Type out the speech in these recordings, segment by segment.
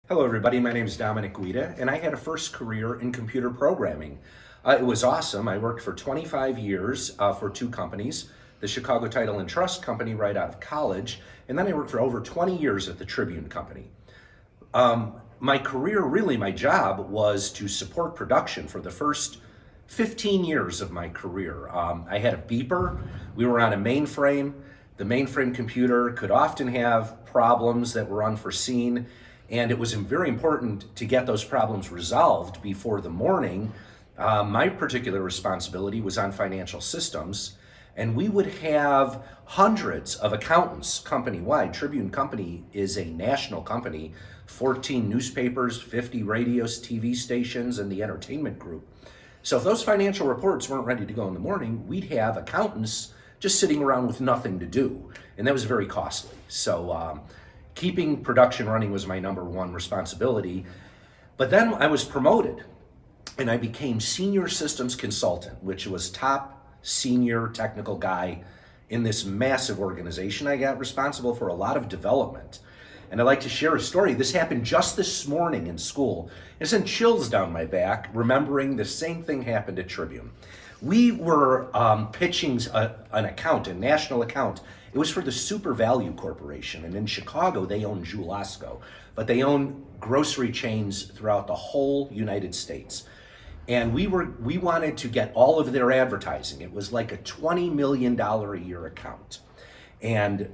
Hello, everybody. My name is Dominic Guida, and I had a first career in computer programming. It was awesome. I worked for 25 years for two companies, the Chicago Title and Trust Company right out of college, and then I worked for over 20 years at the Tribune Company. My career, really my job, was to support production for the first 15 years of my career. I had a beeper. We were on a mainframe. The mainframe computer could often have problems that were unforeseen, and it was very important to get those problems resolved before the morning. My particular responsibility was on financial systems, and we would have hundreds of accountants company-wide. Tribune Company is a national company, 14 newspapers, 50 radios, TV stations, and the entertainment group. So if those financial reports weren't ready to go in the morning, we'd have accountants just sitting around with nothing to do, and that was very costly. So keeping production running was my number one responsibility. But then I was promoted and I became senior systems consultant, which was top senior technical guy in this massive organization. I got responsible for a lot of development. And I'd like to share a story. This happened just this morning in school. It sent chills down my back, remembering the same thing happened at Tribune. We were pitching an account, a national account. It was for the Super Value Corporation, and in Chicago they own Jewel-Osco, but they own grocery chains throughout the whole United States. And we wanted to get all of their advertising. It was like a $20 million a year account. And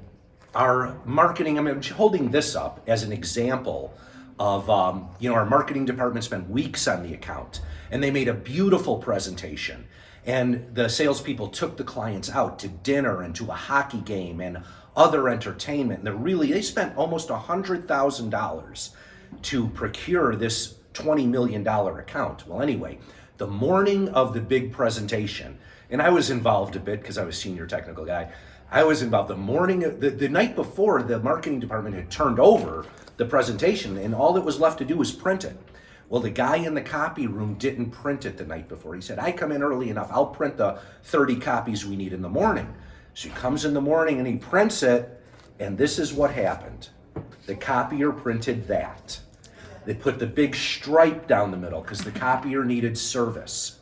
our marketing, I'm holding this up as an example of, our marketing department spent weeks on the account, and they made a beautiful presentation. And the salespeople took the clients out to dinner and to a hockey game and other entertainment. And they spent almost $100,000 to procure this $20 million account. Well, anyway, the morning of the big presentation, and I was involved a bit because I was senior technical guy. I was involved the night before. The marketing department had turned over the presentation, and all that was left to do was print it. Well, the guy in the copy room didn't print it the night before. He said, I come in early enough, I'll print the 30 copies we need in the morning. So he comes in the morning and he prints it, and this is what happened. The copier printed that. They put the big stripe down the middle because the copier needed service.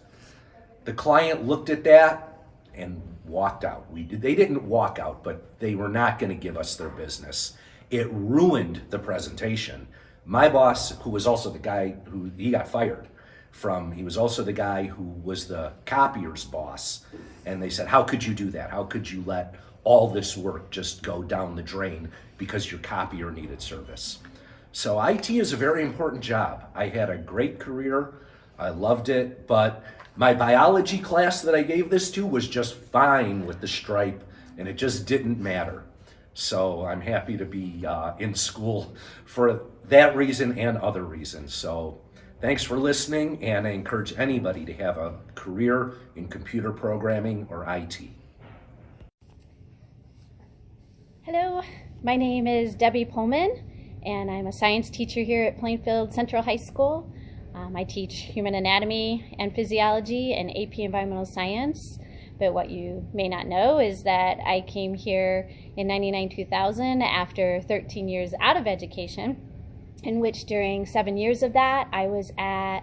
The client looked at that and walked out. They didn't walk out, but they were not going to give us their business. It ruined the presentation. My boss, who was also the guy who he got fired from, he was also the guy who was the copier's boss. And they said, how could you do that? How could you let all this work just go down the drain because your copier needed service? So IT is a very important job. I had a great career. I loved it, but my biology class that I gave this to was just fine with the stripe, and it just didn't matter. So I'm happy to be in school for that reason and other reasons. So thanks for listening, and I encourage anybody to have a career in computer programming or IT. Hello, my name is Debbie Pullman, and I'm a science teacher here at Plainfield Central High School. I teach human anatomy and physiology and AP environmental science. But what you may not know is that I came here in 99-2000 after 13 years out of education, in which during 7 years of that I was at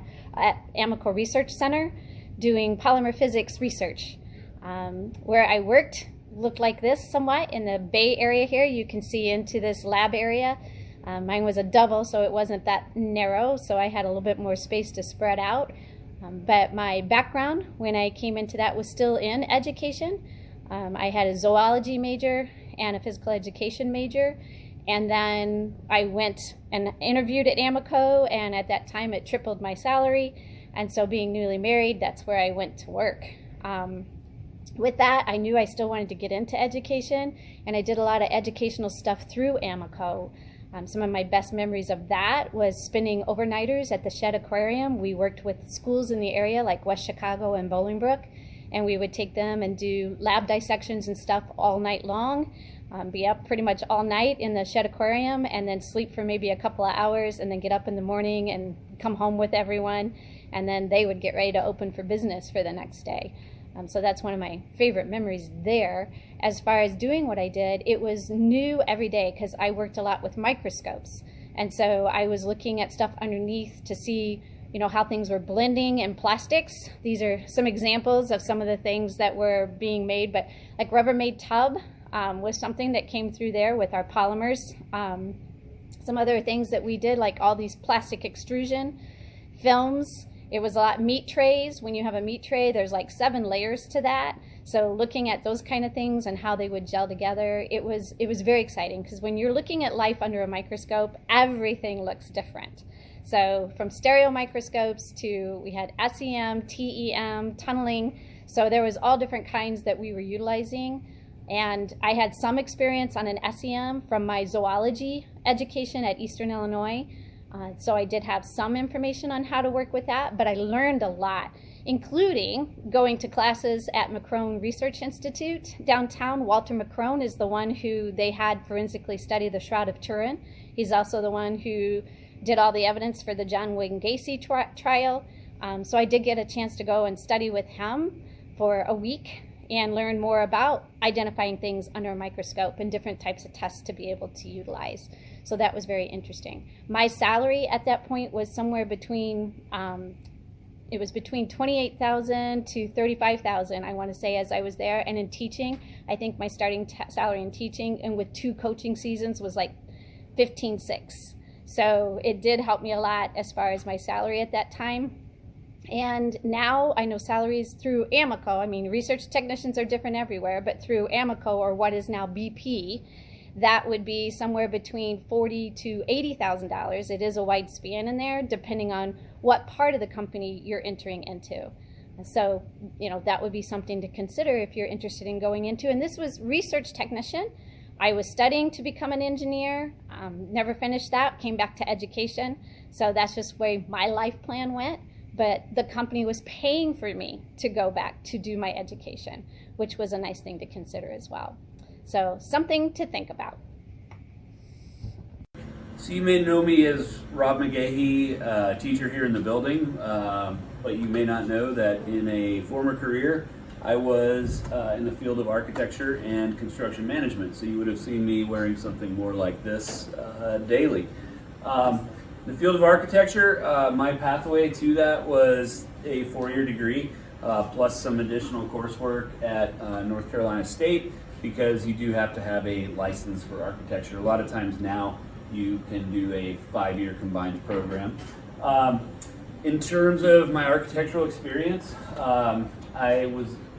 Amoco Research Center doing polymer physics research. Where I worked looked like this somewhat in the Bay Area here. You can see into this lab area. Mine was a double, so it wasn't that narrow, so I had a little bit more space to spread out. But my background when I came into that was still in education. I had a zoology major and a physical education major, and then I went and interviewed at Amoco, and at that time it tripled my salary, and so being newly married, that's where I went to work. With that, I knew I still wanted to get into education, and I did a lot of educational stuff through Amoco. Some of my best memories of that was spending overnighters at the Shedd Aquarium. We worked with schools in the area like West Chicago and Bolingbrook, and we would take them and do lab dissections and stuff all night long, be up pretty much all night in the Shedd Aquarium, and then sleep for maybe a couple of hours, and then get up in the morning and come home with everyone, and then they would get ready to open for business for the next day. So that's one of my favorite memories there. As far as doing what I did, it was new every day because I worked a lot with microscopes. And so I was looking at stuff underneath to see, how things were blending in plastics. These are some examples of some of the things that were being made, but like Rubbermaid tub was something that came through there with our polymers. Some other things that we did, like all these plastic extrusion films. It was a lot. Meat trays. When you have a meat tray, there's like 7 layers to that. So looking at those kind of things and how they would gel together, it was very exciting, because when you're looking at life under a microscope, everything looks different. So from stereo microscopes to, we had SEM, TEM, tunneling. So there was all different kinds that we were utilizing. And I had some experience on an SEM from my zoology education at Eastern Illinois. So I did have some information on how to work with that, but I learned a lot, including going to classes at McCrone Research Institute downtown. Walter McCrone is the one who they had forensically study the Shroud of Turin. He's also the one who did all the evidence for the John Wayne Gacy trial. So I did get a chance to go and study with him for a week and learn more about identifying things under a microscope and different types of tests to be able to utilize. So that was very interesting. My salary at that point was somewhere between, it was between $28,000 to $35,000, I want to say, as I was there. And in teaching, I think my starting salary in teaching, and with 2 coaching seasons, was like $15,600. So it did help me a lot as far as my salary at that time. And now I know salaries through Amoco. I mean, research technicians are different everywhere, but through Amoco, or what is now BP, that would be somewhere between $40,000 to $80,000. It is a wide span in there, depending on what part of the company you're entering into. So, that would be something to consider if you're interested in going into. And this was research technician. I was studying to become an engineer, never finished that, came back to education. So that's just where my life plan went. But the company was paying for me to go back to do my education, which was a nice thing to consider as well. So something to think about. So you may know me as Rob McGahey, teacher here in the building, but you may not know that in a former career, I was in the field of architecture and construction management. So you would have seen me wearing something more like this daily. In the field of architecture, my pathway to that was a 4-year degree, plus some additional coursework at North Carolina State, because you do have to have a license for architecture. A lot of times now you can do a 5-year combined program. In terms of my architectural experience, I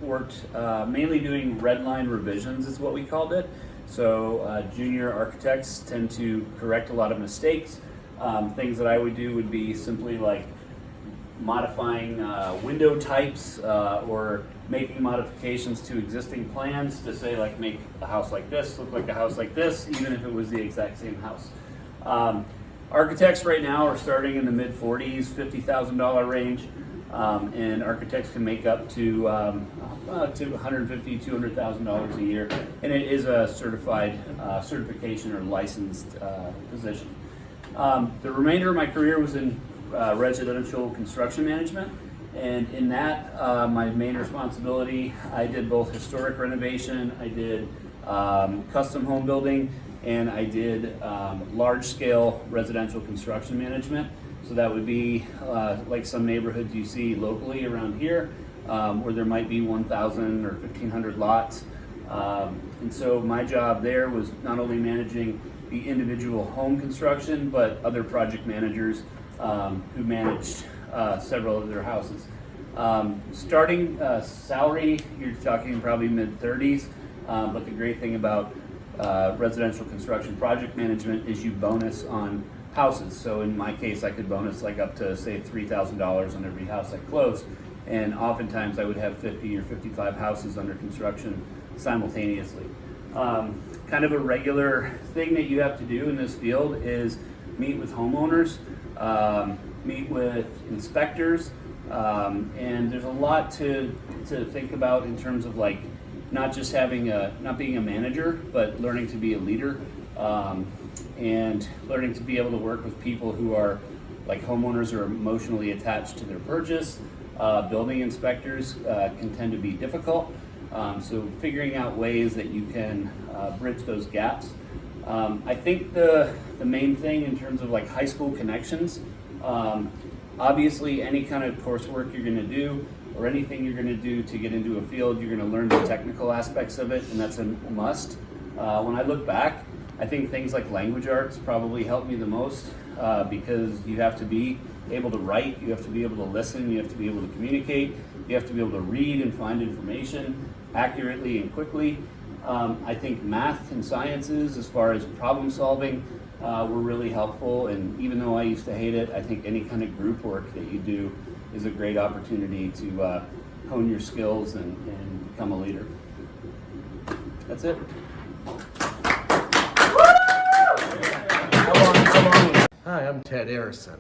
worked mainly doing red line revisions is what we called it. So junior architects tend to correct a lot of mistakes. Things that I would do would be simply like modifying window types or making modifications to existing plans to say, like, make a house like this look like a house like this, even if it was the exact same house. Architects right now are starting in the mid 40s, $50,000 range, and architects can make up to $150,000, $200,000 a year, and it is a certified certification or licensed position. The remainder of my career was in residential construction management, and in that, my main responsibility, I did both historic renovation, I did custom home building, and I did large-scale residential construction management. So that would be like some neighborhoods you see locally around here, where there might be 1,000 or 1,500 lots. And so my job there was not only managing the individual home construction, but other project managers who managed several of their houses. Starting salary, you're talking probably mid-30s, but the great thing about residential construction project management is you bonus on houses. So in my case, I could bonus like up to, say, $3,000 on every house I closed, and oftentimes I would have 50 or 55 houses under construction simultaneously. Kind of a regular thing that you have to do in this field is meet with homeowners, meet with inspectors, and there's a lot to think about in terms of, like, not just not being a manager, but learning to be a leader, and learning to be able to work with people who are, like, homeowners are emotionally attached to their purchase. Building inspectors can tend to be difficult, so figuring out ways that you can bridge those gaps. I think the main thing in terms of like high school connections, obviously any kind of coursework you're going to do or anything you're going to do to get into a field, you're going to learn the technical aspects of it, and that's a must. When I look back, I think things like language arts probably helped me the most because you have to be able to write, you have to be able to listen, you have to be able to communicate, you have to be able to read and find information accurately and quickly. I think math and sciences, as far as problem solving, were really helpful, and even though I used to hate it, I think any kind of group work that you do is a great opportunity to hone your skills and become a leader. That's it. Hi, I'm Ted Arison.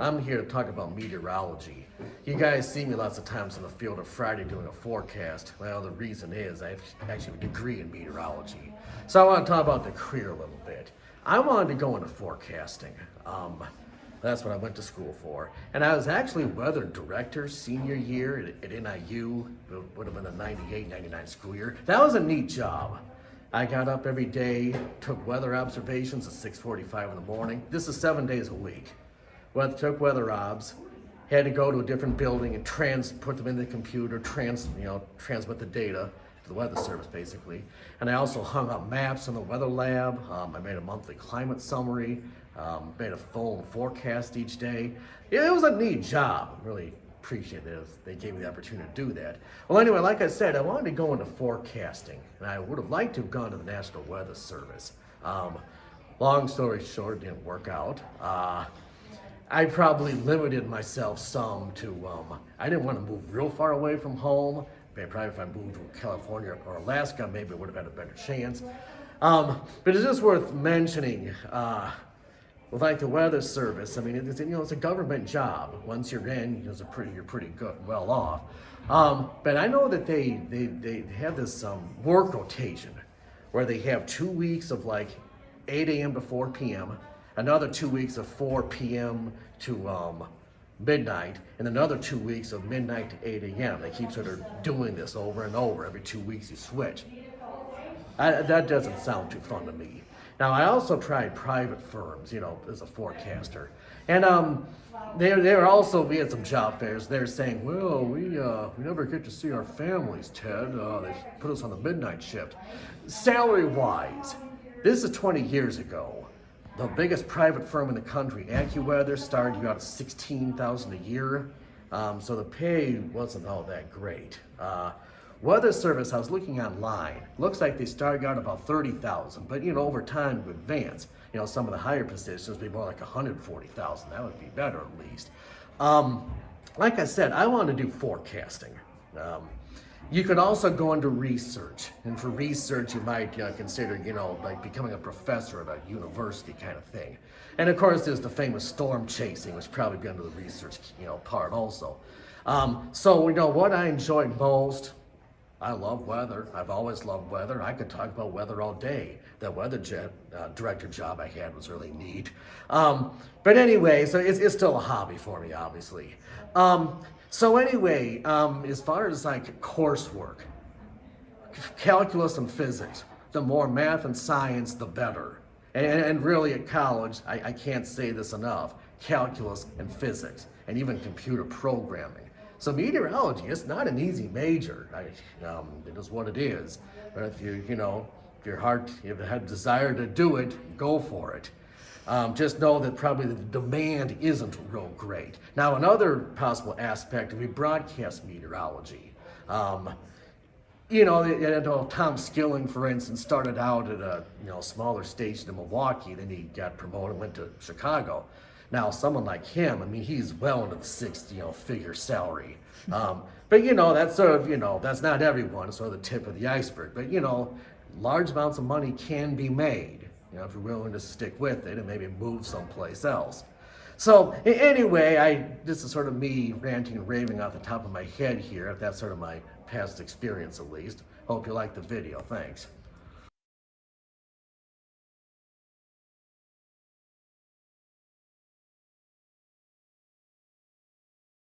I'm here to talk about meteorology. You guys see me lots of times in the field of Friday doing a forecast. Well, the reason is I actually have a degree in meteorology. So I want to talk about the career a little bit. I wanted to go into forecasting. That's what I went to school for. And I was actually weather director senior year at NIU. It would have been a 98, 99 school year. That was a neat job. I got up every day, took weather observations at 6:45 in the morning. This is 7 days a week. Took weather obs, had to go to a different building and put them in the computer, transmit the data to the weather service basically. And I also hung up maps in the weather lab. I made a monthly climate summary, made a full forecast each day. It was a neat job. Really appreciate it. They gave me the opportunity to do that. Well, anyway, like I said, I wanted to go into forecasting, and I would have liked to have gone to the National Weather Service. Long story short, it didn't work out. I probably limited myself some to, I didn't want to move real far away from home. Maybe probably if I moved to California or Alaska, maybe I would have had a better chance. But it's just worth mentioning, with like the Weather Service, I mean, it's a government job. Once you're in, you're pretty good, well off. But I know that they have this work rotation where they have 2 weeks of like 8 a.m. to 4 p.m., another 2 weeks of 4 p.m. to midnight, and another 2 weeks of midnight to 8 a.m. They keep sort of doing this over and over. Every 2 weeks you switch. That doesn't sound too fun to me. Now, I also tried private firms, as a forecaster. And we had some job fairs. They're saying, well, we never get to see our families, Ted. They put us on the midnight shift. Salary-wise, this is 20 years ago. The biggest private firm in the country, AccuWeather, started you out at $16,000 a year. So the pay wasn't all that great. Weather Service, I was looking online. Looks like they started out about $30,000, but over time to advance, some of the higher positions would be more like $140,000. That would be better at least. Like I said, I want to do forecasting. You could also go into research, and for research you might consider, like becoming a professor at a university kind of thing. And of course there's the famous storm chasing, which probably be under the research, part also. So what I enjoyed most. I love weather. I've always loved weather. I could talk about weather all day. That weather director job I had was really neat. But anyway, so it's still a hobby for me, obviously. So anyway, as far as like coursework, calculus and physics, the more math and science, the better. And really at college, I can't say this enough, calculus and physics, and even computer programming. So meteorology, it's not an easy major. It is what it is. But if you have a desire to do it, go for it. Just know that probably the demand isn't real great. Now, another possible aspect would be broadcast meteorology. Tom Skilling, for instance, started out at a smaller station in Milwaukee. Then he got promoted and went to Chicago. Now, someone like him, he's well into the figure salary. But that's sort of, that's not everyone. It's sort of the tip of the iceberg. But, large amounts of money can be made, if you're willing to stick with it and maybe move someplace else. So, anyway, this is sort of me ranting and raving off the top of my head here. That's sort of my past experience, at least. Hope you like the video. Thanks.